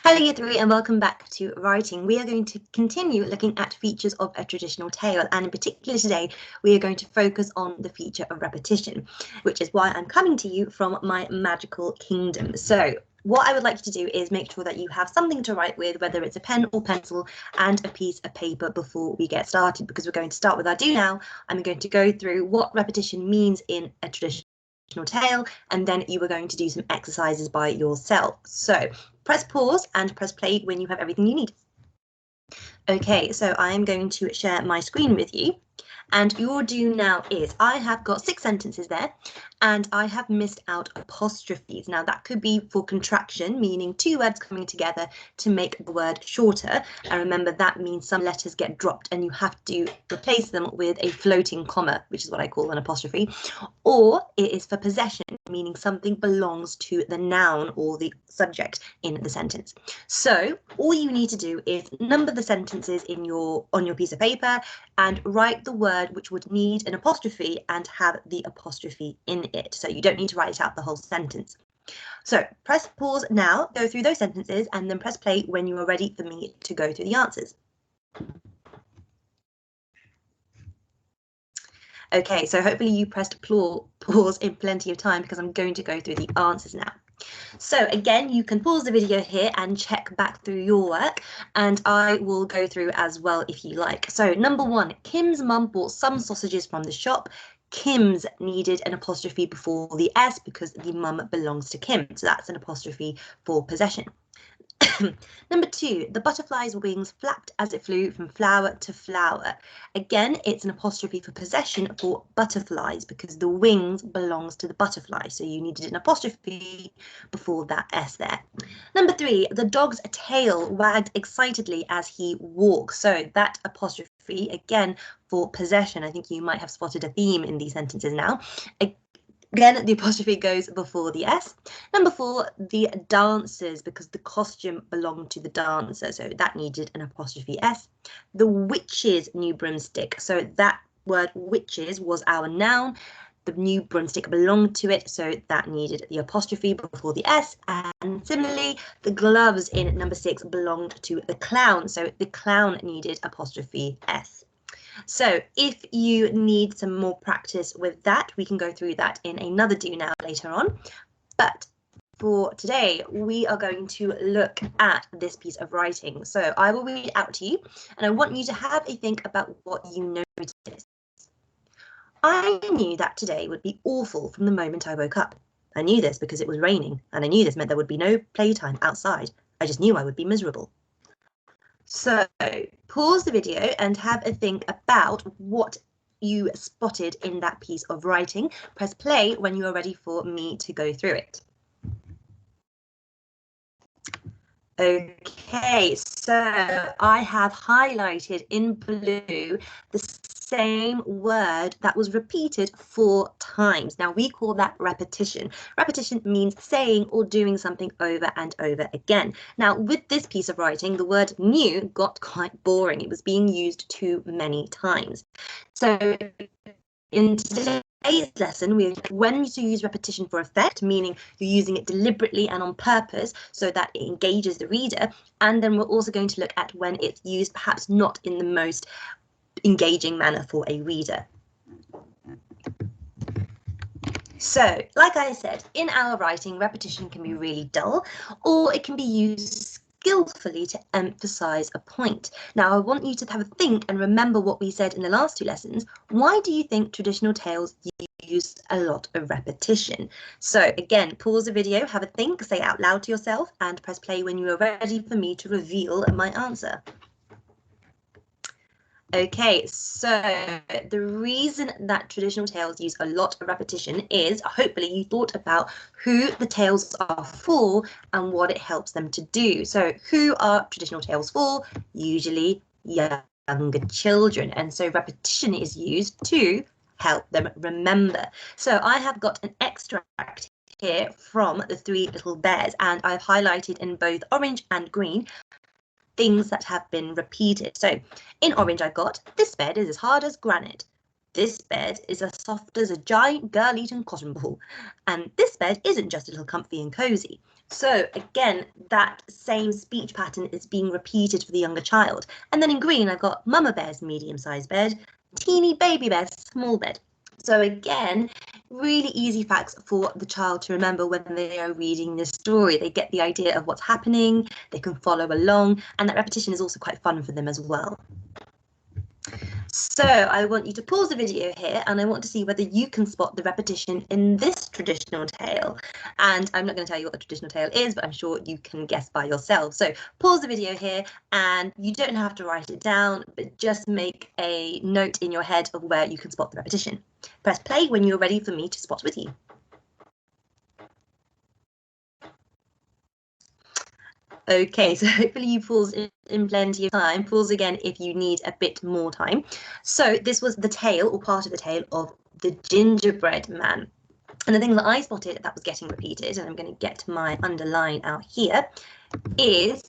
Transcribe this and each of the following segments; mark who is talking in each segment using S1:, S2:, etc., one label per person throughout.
S1: Hello Year 3 and welcome back to Writing. We are going to continue looking at features of a traditional tale, and in particular today we are going to focus on the feature of repetition, which is why I'm coming to you from my magical kingdom. So what I would like you to do is make sure that you have something to write with, whether it's a pen or pencil and a piece of paper before we get started, because we're going to start with our do now. I'm going to go through what repetition means in a traditional tale, and then you are going to do some exercises by yourself. So press pause and press play when you have everything you need. Okay, so I am going to share my screen with you. And your do now is, I have got 6 sentences there and I have missed out apostrophes. Now that could be for contraction, meaning 2 words coming together to make the word shorter. And remember that means some letters get dropped and you have to replace them with a floating comma, which is what I call an apostrophe. Or it is for possession, meaning something belongs to the noun or the subject in the sentence. So all you need to do is number the sentences on your piece of paper and write the word which would need an apostrophe and have the apostrophe in it. So you don't need to write out the whole sentence. So press pause now, go through those sentences, and then press play when you are ready for me to go through the answers. Okay, so hopefully you pressed pause in plenty of time because I'm going to go through the answers now. So again, you can pause the video here and check back through your work, and I will go through as well if you like. So number 1, Kim's mum bought some sausages from the shop. Kim's needed an apostrophe before the S because the mum belongs to Kim. So that's an apostrophe for possession. Number 2, the butterfly's wings flapped as it flew from flower to flower. Again, it's an apostrophe for possession for butterflies because the wings belongs to the butterfly. So you needed an apostrophe before that S there. Number 3, the dog's tail wagged excitedly as he walked. So that apostrophe, again, for possession. I think you might have spotted a theme in these sentences now. Again, the apostrophe goes before the S. Number 4, the dancers, because the costume belonged to the dancer, so that needed an apostrophe S. The witch's new broomstick, so that word witches was our noun. The new broomstick belonged to it, so that needed the apostrophe before the S. And similarly, the gloves in number 6 belonged to the clown, so the clown needed apostrophe S. So if you need some more practice with that, we can go through that in another do now later on. But for today, we are going to look at this piece of writing. So I will read it out to you, and I want you to have a think about what you noticed. I knew that today would be awful from the moment I woke up. I knew this because it was raining, and I knew this meant there would be no playtime outside. I just knew I would be miserable. So pause the video and have a think about what you spotted in that piece of writing. Press play when you are ready for me to go through it. Okay, so I have highlighted in blue the same word that was repeated 4 times. Now we call that repetition. Repetition means saying or doing something over and over again. Now with this piece of writing, the word new got quite boring. It was being used too many times. So in today's lesson, when to use repetition for effect, meaning you're using it deliberately and on purpose so that it engages the reader. And then we're also going to look at when it's used perhaps not in the most engaging manner for a reader. So, like I said, in our writing, repetition can be really dull, or it can be used skillfully to emphasize a point. Now, I want you to have a think and remember what we said in the last 2 lessons. Why do you think traditional tales use a lot of repetition? So again, pause the video, have a think, say out loud to yourself, and press play when you are ready for me to reveal my answer. Okay, so the reason that traditional tales use a lot of repetition is hopefully you thought about who the tales are for and what it helps them to do. So who are traditional tales for? Usually younger children, and so repetition is used to help them remember. So I have got an extract here from The Three Little Bears, and I've highlighted in both orange and green things that have been repeated. So in orange I've got, this bed is as hard as granite. This bed is as soft as a giant girl-eaten cotton ball, and this bed isn't just a little comfy and cozy. So again, that same speech pattern is being repeated for the younger child. And then in green, I've got Mama Bear's medium-sized bed, teeny baby bear's small bed. So again, really easy facts for the child to remember when they are reading this story. They get the idea of what's happening, they can follow along, and that repetition is also quite fun for them as well. So I want you to pause the video here and I want to see whether you can spot the repetition in this traditional tale. And I'm not going to tell you what the traditional tale is, but I'm sure you can guess by yourself. So pause the video here and you don't have to write it down, but just make a note in your head of where you can spot the repetition. Press play when you're ready for me to spot with you. Okay, so hopefully you paused in plenty of time. Pause again if you need a bit more time. So this was the tale, or part of the tale, of the gingerbread man. And the thing that I spotted that was getting repeated, and I'm going to get my underline out here, is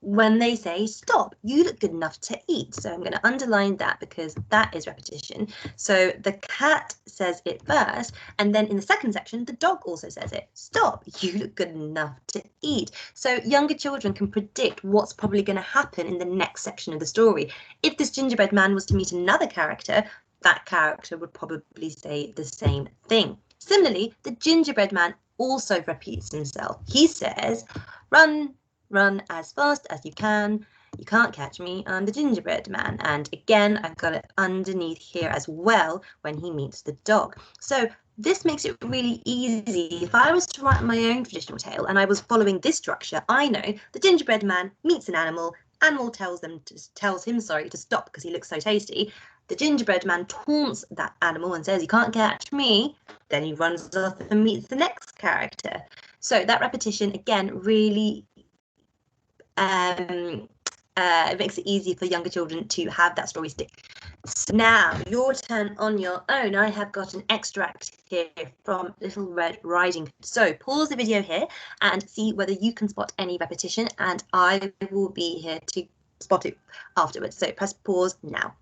S1: when they say, stop, you look good enough to eat. So I'm going to underline that because that is repetition. So the cat says it first, and then in the second section, the dog also says it. Stop, you look good enough to eat. So younger children can predict what's probably going to happen in the next section of the story. If this gingerbread man was to meet another character, that character would probably say the same thing. Similarly, the gingerbread man also repeats himself. He says, run, run as fast as you can. You can't catch me, I'm the gingerbread man. And again, I've got it underneath here as well when he meets the dog. So this makes it really easy. If I was to write my own traditional tale and I was following this structure, I know the gingerbread man meets an animal, animal tells him to stop because he looks so tasty. The gingerbread man taunts that animal and says, you can't catch me. Then he runs off and meets the next character. So that repetition, again, really it makes it easy for younger children to have that story stick. So now, your turn on your own. I have got an extract here from Little Red Riding Hood. So pause the video here and see whether you can spot any repetition, and I will be here to spot it afterwards. So press pause now.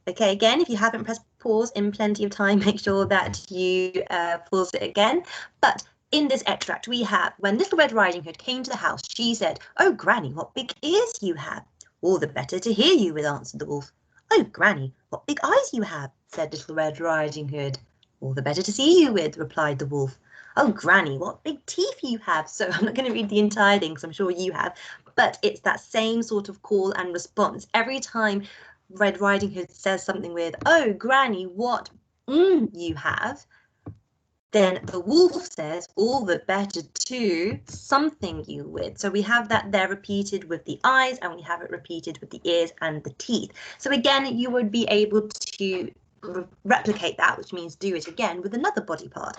S1: Okay, again, if you haven't pressed pause in plenty of time, make sure that you pause it again. But in this extract, we have, when Little Red Riding Hood came to the house, she said, oh, Granny, what big ears you have. All the better to hear you with, answered the wolf. Oh, Granny, what big eyes you have, said Little Red Riding Hood. All the better to see you with, replied the wolf. Oh, Granny, what big teeth you have. So I'm not going to read the entire thing because I'm sure you have, but it's that same sort of call and response. Every time Red Riding Hood says something with, oh, Granny, what you have, then the wolf says, all the better to something you with. So we have that there repeated with the eyes, and we have it repeated with the ears and the teeth. So again, you would be able to replicate that, which means do it again with another body part.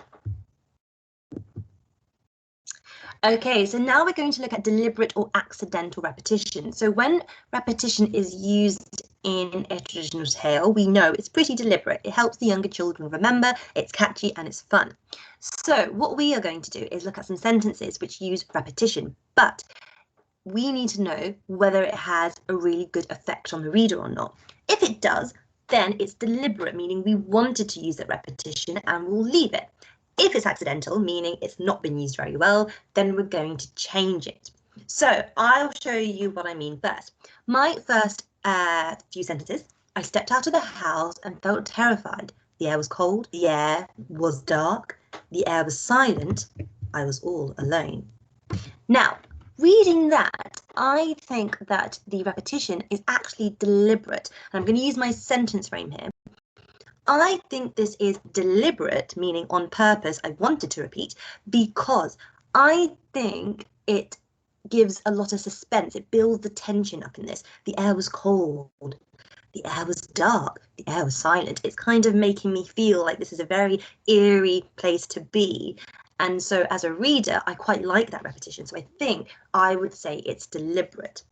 S1: Okay, so now we're going to look at deliberate or accidental repetition. So when repetition is used in a traditional tale, we know it's pretty deliberate. It helps the younger children remember, it's catchy and it's fun. So what we are going to do is look at some sentences which use repetition, but we need to know whether it has a really good effect on the reader or not. If it does, then it's deliberate, meaning we wanted to use that repetition and we'll leave it. If it's accidental, meaning it's not been used very well, then we're going to change it. So I'll show you what I mean first. My first few sentences, I stepped out of the house and felt terrified. The air was cold, the air was dark, the air was silent, I was all alone. Now, reading that, I think that the repetition is actually deliberate. And I'm going to use my sentence frame here. I think this is deliberate, meaning on purpose, I wanted to repeat, because I think it gives a lot of suspense. It builds the tension up in this. The air was cold. The air was dark. The air was silent. It's kind of making me feel like this is a very eerie place to be. And so as a reader, I quite like that repetition. So I think I would say it's deliberate.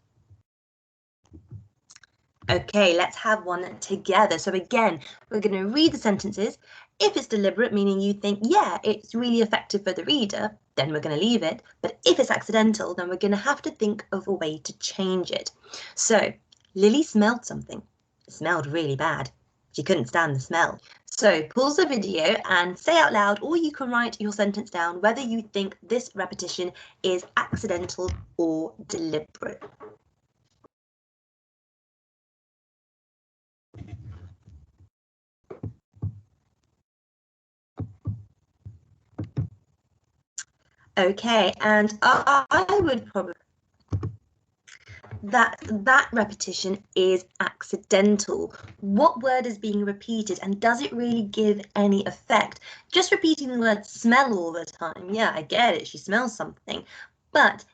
S1: Okay, let's have one together. So again, we're going to read the sentences. If it's deliberate, meaning you think, yeah, it's really effective for the reader, then we're going to leave it. But if it's accidental, then we're going to have to think of a way to change it. So Lily smelled something. It smelled really bad. She couldn't stand the smell. So pause the video and say out loud, or you can write your sentence down, whether you think this repetition is accidental or deliberate. Okay, and I would probably that repetition is accidental. What word is being repeated, and does it really give any effect? Just repeating the word smell all the time, yeah, I get it, she smells something, but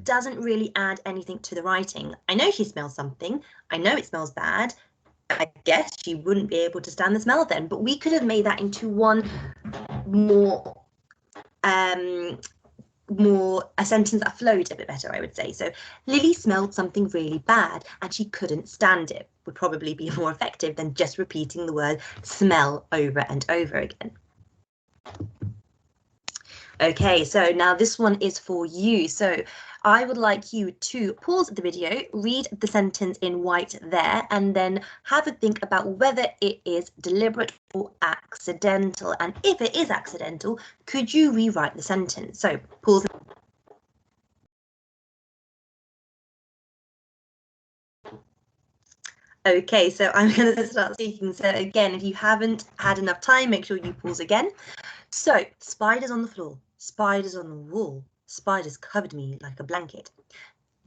S1: doesn't really add anything to the writing. I know she smells something, I know it smells bad, I guess she wouldn't be able to stand the smell then, but we could have made that into one more a sentence that flowed a bit better, I would say. So Lily smelled something really bad and she couldn't stand it would probably be more effective than just repeating the word smell over and over again. Okay, so now this one is for you. So I would like you to pause the video, read the sentence in white there, and then have a think about whether it is deliberate or accidental. And if it is accidental, could you rewrite the sentence? So pause. Okay, so I'm going to start speaking. So again, if you haven't had enough time, make sure you pause again. So, spiders on the floor, spiders on the wall, spiders covered me like a blanket.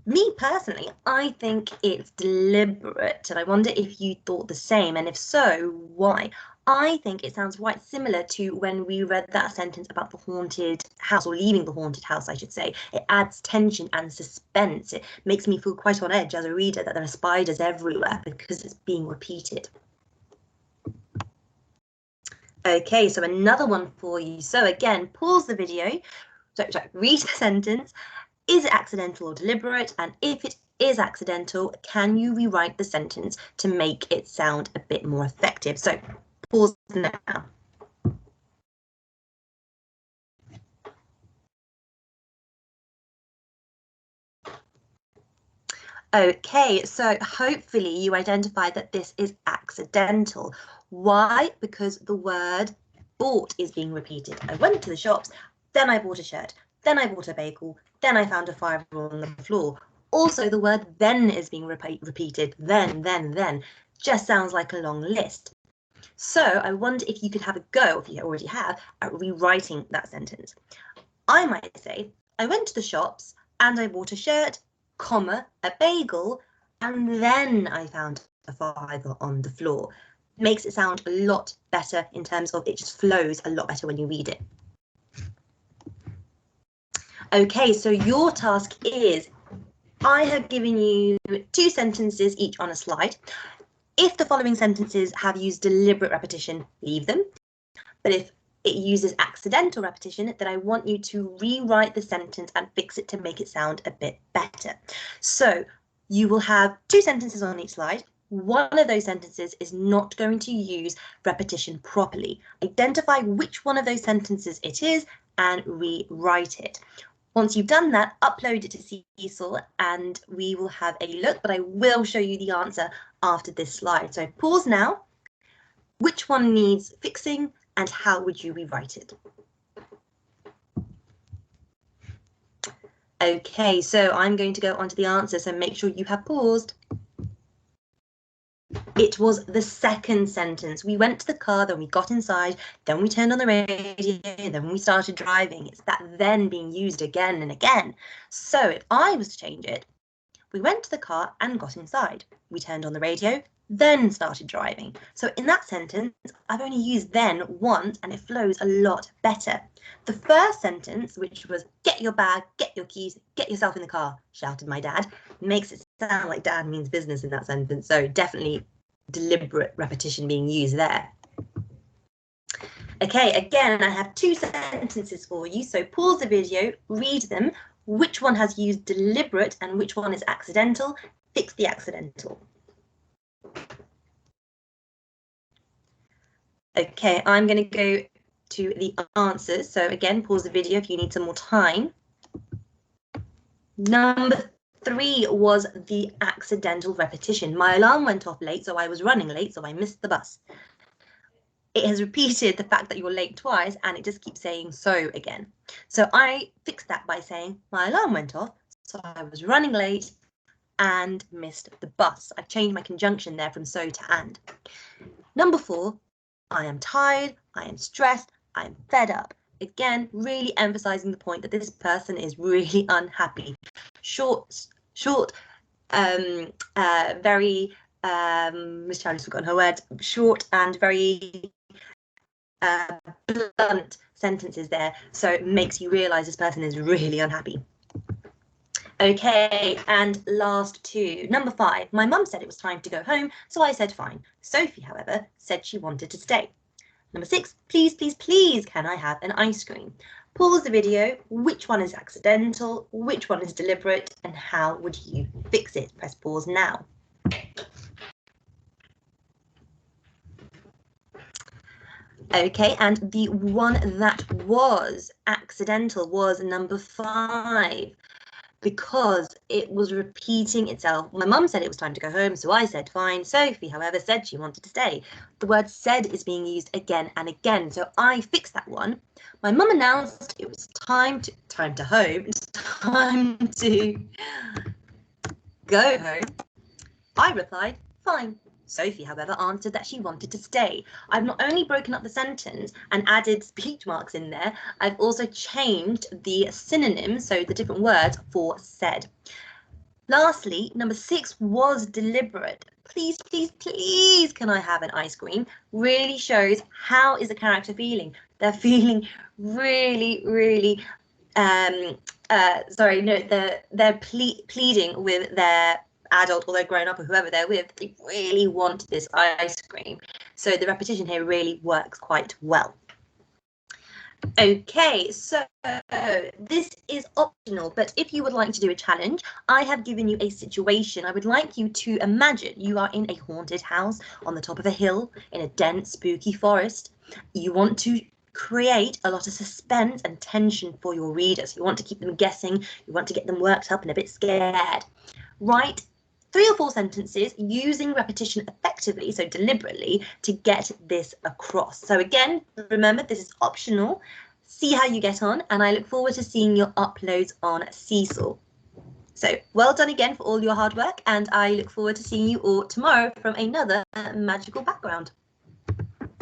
S1: Me personally, I think it's deliberate, and I wonder if you thought the same, and if so, why? I think it sounds quite similar to when we read that sentence about the haunted house, or leaving the haunted house, I should say. It adds tension and suspense. It makes me feel quite on edge as a reader that there are spiders everywhere because it's being repeated. Okay, so another one for you. So again, pause the video, read the sentence. Is it accidental or deliberate? And if it is accidental, can you rewrite the sentence to make it sound a bit more effective? So pause now. Okay, so hopefully you identified that this is accidental. Why? Because the word bought is being repeated. I went to the shops, then I bought a shirt, then I bought a bagel, then I found a fiver on the floor. Also, the word then is being repeated. Then. Just sounds like a long list. So I wonder if you could have a go, if you already have, at rewriting that sentence. I might say, I went to the shops and I bought a shirt, comma, a bagel, and then I found a fiver on the floor. Makes it sound a lot better in terms of it just flows a lot better when you read it. Okay, so your task is, I have given you 2 sentences each on a slide. If the following sentences have used deliberate repetition, leave them. But if it uses accidental repetition, then I want you to rewrite the sentence and fix it to make it sound a bit better. So you will have 2 sentences on each slide. One of those sentences is not going to use repetition properly. Identify which one of those sentences it is and rewrite it. Once you've done that, upload it to Seesaw and we will have a look, but I will show you the answer after this slide. So pause now. Which one needs fixing and how would you rewrite it? Okay, so I'm going to go on to the answer, so make sure you have paused. It was the second sentence. We went to the car, then we got inside, then we turned on the radio, then we started driving. It's that then being used again and again. So if I was to change it, we went to the car and got inside. We turned on the radio, then started driving. So in that sentence, I've only used then once and it flows a lot better. The first sentence, which was get your bag, get your keys, get yourself in the car, shouted my dad, makes it sound like dad means business in that sentence. So definitely deliberate repetition being used there. Okay, again, I have 2 sentences for you. So pause the video, read them. Which one has used deliberate and which one is accidental? Fix the accidental. Okay, I'm going to go to the answers. So again, pause the video if you need some more time. Number 3 was the accidental repetition. My alarm went off late, so I was running late, so I missed the bus. It has repeated the fact that you're late twice, and it just keeps saying so again. So I fixed that by saying my alarm went off, so I was running late and missed the bus. I've changed my conjunction there from so to and. Number 4, I am tired, I am stressed, I am fed up. Again, really emphasizing the point that this person is really unhappy. Short, very, Miss Charlie's forgotten her word, short and very blunt sentences there, so it makes you realize this person is really unhappy. Okay, and last 2. Number 5, my mum said it was time to go home, so I said fine. Sophie, however, said she wanted to stay. Number 6, please, please, please, can I have an ice cream? Pause the video, which one is accidental, which one is deliberate, and how would you fix it? Press pause now. Okay, and the one that was accidental was number 5, because it was repeating itself. My mum said it was time to go home, so I said fine. Sophie, however, said she wanted to stay. The word said is being used again and again, so I fixed that one. My mum announced it was time to go home. I replied, fine. Sophie, however, answered that she wanted to stay. I've not only broken up the sentence and added speech marks in there, I've also changed the synonyms, so the different words for said. Lastly, number 6 was deliberate. Please, please, please, can I have an ice cream? Really shows how is the character feeling. They're feeling really, really, they're pleading with their adult or they're grown up or whoever they're with. They really want this ice cream. So the repetition here really works quite well. Okay, so this is optional, but if you would like to do a challenge, I have given you a situation. I would like you to imagine you are in a haunted house on the top of a hill in a dense, spooky forest. You want to create a lot of suspense and tension for your readers. You want to keep them guessing. You want to get them worked up and a bit scared. Write 3 or 4 sentences using repetition effectively, so deliberately, to get this across. So again, remember, this is optional. See how you get on, and I look forward to seeing your uploads on Seesaw. So well done again for all your hard work, and I look forward to seeing you all tomorrow from another magical background.